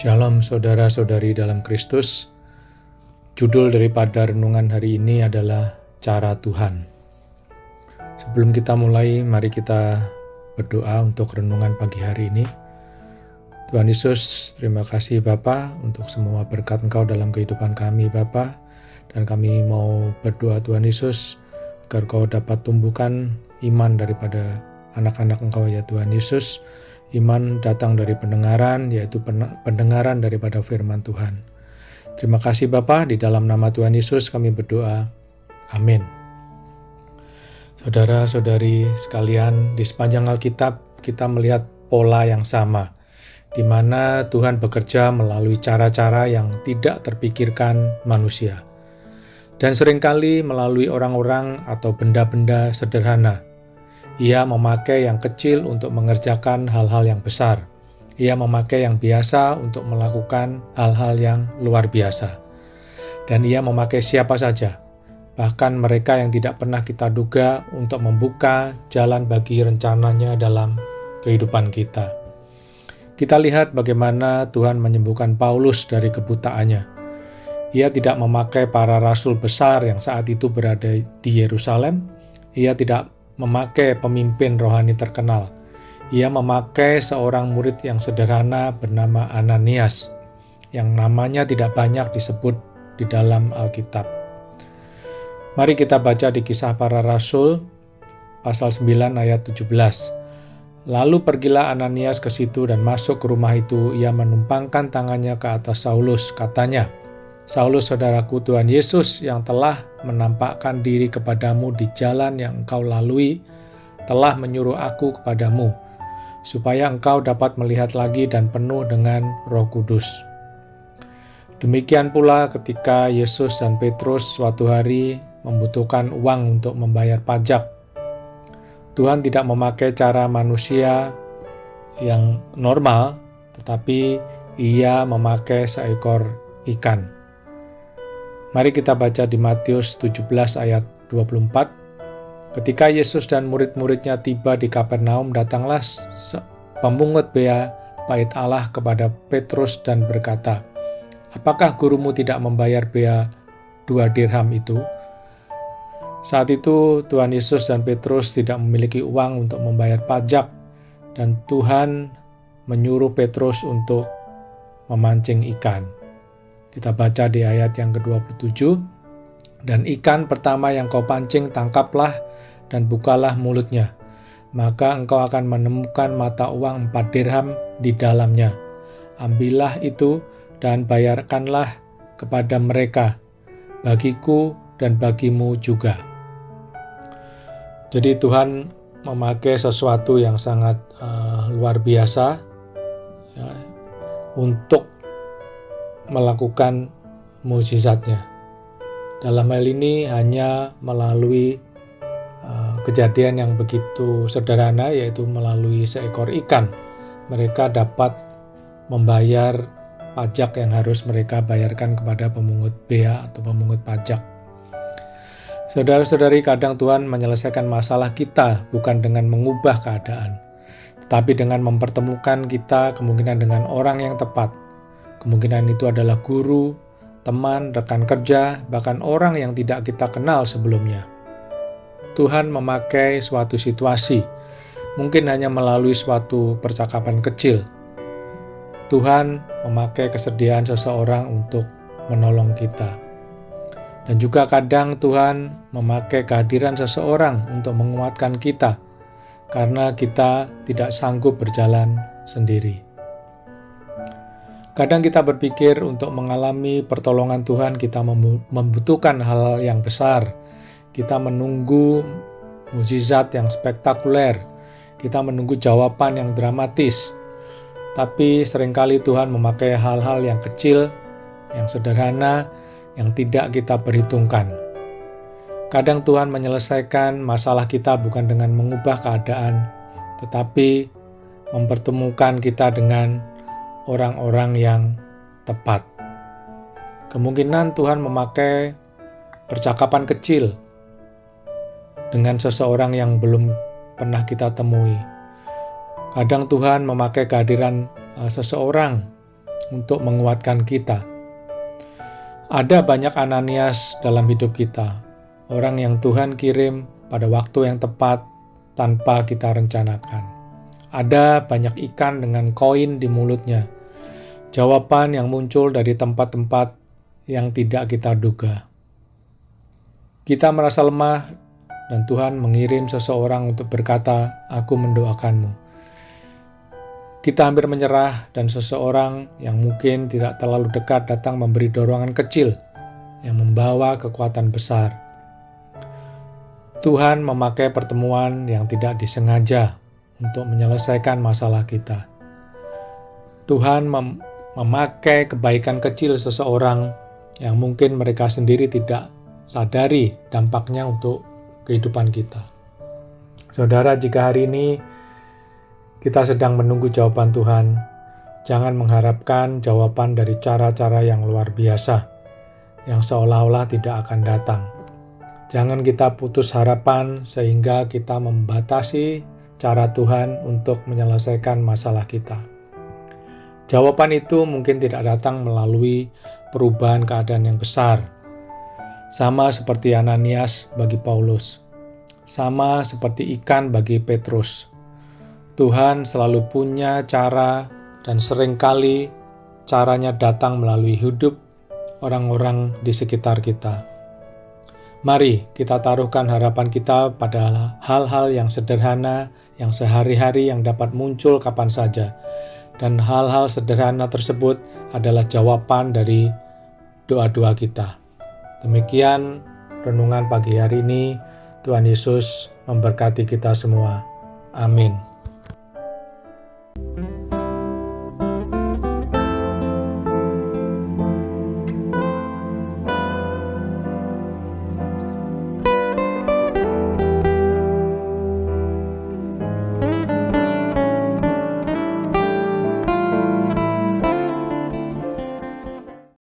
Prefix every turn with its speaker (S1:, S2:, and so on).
S1: Shalom saudara-saudari dalam Kristus. Judul daripada renungan hari ini adalah Cara Tuhan. Sebelum kita mulai, mari kita berdoa untuk renungan pagi hari ini. Tuhan Yesus, terima kasih Bapa untuk semua berkat Engkau dalam kehidupan kami Bapa. Dan kami mau berdoa Tuhan Yesus agar Kau dapat tumbuhkan iman daripada anak-anak Engkau ya Tuhan Yesus. Iman datang dari pendengaran, yaitu pendengaran daripada firman Tuhan. Terima kasih Bapa, di dalam nama Tuhan Yesus kami berdoa. Amin. Saudara-saudari sekalian, di sepanjang Alkitab kita melihat pola yang sama, di mana Tuhan bekerja melalui cara-cara yang tidak terpikirkan manusia. Dan seringkali melalui orang-orang atau benda-benda sederhana. Ia memakai yang kecil untuk mengerjakan hal-hal yang besar. Ia memakai yang biasa untuk melakukan hal-hal yang luar biasa. Dan ia memakai siapa saja, bahkan mereka yang tidak pernah kita duga untuk membuka jalan bagi rencananya dalam kehidupan kita. Kita lihat bagaimana Tuhan menyembuhkan Paulus dari kebutaannya. Ia tidak memakai para rasul besar yang saat itu berada di Yerusalem. Ia tidak memakai pemimpin rohani terkenal. Ia memakai seorang murid yang sederhana bernama Ananias, yang namanya tidak banyak disebut di dalam Alkitab. Mari kita baca di Kisah Para Rasul, pasal 9 ayat 17. Lalu pergilah Ananias ke situ dan masuk ke rumah itu. Ia menumpangkan tangannya ke atas Saulus, katanya, Saulus saudaraku, Tuhan Yesus yang telah menampakkan diri kepadamu di jalan yang engkau lalui, telah menyuruh aku kepadamu, supaya engkau dapat melihat lagi dan penuh dengan Roh Kudus. Demikian pula ketika Yesus dan Petrus suatu hari membutuhkan uang untuk membayar pajak. Tuhan tidak memakai cara manusia yang normal, tetapi Ia memakai seekor ikan. Mari kita baca di Matius 17 ayat 24. Ketika Yesus dan murid-muridnya tiba di Kapernaum, datanglah pemungut bea bait Allah kepada Petrus dan berkata, apakah gurumu tidak membayar bea 2 dirham itu? Saat itu Tuhan Yesus dan Petrus tidak memiliki uang untuk membayar pajak, dan Tuhan menyuruh Petrus untuk memancing ikan. Kita baca di ayat yang ke-27, dan ikan pertama yang kau pancing tangkaplah dan bukalah mulutnya, maka engkau akan menemukan mata uang 4 dirham di dalamnya. Ambillah itu dan bayarkanlah kepada mereka, bagiku dan bagimu juga. Jadi Tuhan memakai sesuatu yang sangat luar biasa ya, untuk melakukan mukjizatnya. Dalam hal ini hanya melalui kejadian yang begitu sederhana, yaitu melalui seekor ikan. Mereka dapat membayar pajak yang harus mereka bayarkan kepada pemungut bea atau pemungut pajak. Saudara-saudari, kadang Tuhan menyelesaikan masalah kita bukan dengan mengubah keadaan, tetapi dengan mempertemukan kita kemungkinan dengan orang yang tepat. Kemungkinan itu adalah guru, teman, rekan kerja, bahkan orang yang tidak kita kenal sebelumnya. Tuhan memakai suatu situasi, mungkin hanya melalui suatu percakapan kecil. Tuhan memakai kesediaan seseorang untuk menolong kita. Dan juga kadang Tuhan memakai kehadiran seseorang untuk menguatkan kita, karena kita tidak sanggup berjalan sendiri. Kadang kita berpikir untuk mengalami pertolongan Tuhan kita membutuhkan hal yang besar. Kita menunggu mukjizat yang spektakuler. Kita menunggu jawaban yang dramatis. Tapi seringkali Tuhan memakai hal-hal yang kecil, yang sederhana, yang tidak kita perhitungkan. Kadang Tuhan menyelesaikan masalah kita bukan dengan mengubah keadaan, tetapi mempertemukan kita dengan orang-orang yang tepat. Kemungkinan Tuhan memakai percakapan kecil dengan seseorang yang belum pernah kita temui. Kadang Tuhan memakai kehadiran seseorang untuk menguatkan kita. Ada banyak Ananias dalam hidup kita, orang yang Tuhan kirim pada waktu yang tepat tanpa kita rencanakan. Ada banyak ikan dengan koin di mulutnya, jawaban yang muncul dari tempat-tempat yang tidak kita duga. Kita merasa lemah dan Tuhan mengirim seseorang untuk berkata, "Aku mendoakanmu." Kita hampir menyerah dan seseorang yang mungkin tidak terlalu dekat datang memberi dorongan kecil yang membawa kekuatan besar. Tuhan memakai pertemuan yang tidak disengaja untuk menyelesaikan masalah kita. Tuhan memakai kebaikan kecil seseorang yang mungkin mereka sendiri tidak sadari dampaknya untuk kehidupan kita. Saudara, jika hari ini kita sedang menunggu jawaban Tuhan, jangan mengharapkan jawaban dari cara-cara yang luar biasa, yang seolah-olah tidak akan datang. Jangan kita putus harapan sehingga kita membatasi cara Tuhan untuk menyelesaikan masalah kita. Jawaban itu mungkin tidak datang melalui perubahan keadaan yang besar, sama seperti Ananias bagi Paulus, sama seperti ikan bagi Petrus. Tuhan selalu punya cara dan seringkali caranya datang melalui hidup orang-orang di sekitar kita. Mari kita taruhkan harapan kita pada hal-hal yang sederhana, yang sehari-hari yang dapat muncul kapan saja. Dan hal-hal sederhana tersebut adalah jawaban dari doa-doa kita. Demikian renungan pagi hari ini. Tuhan Yesus memberkati kita semua. Amin.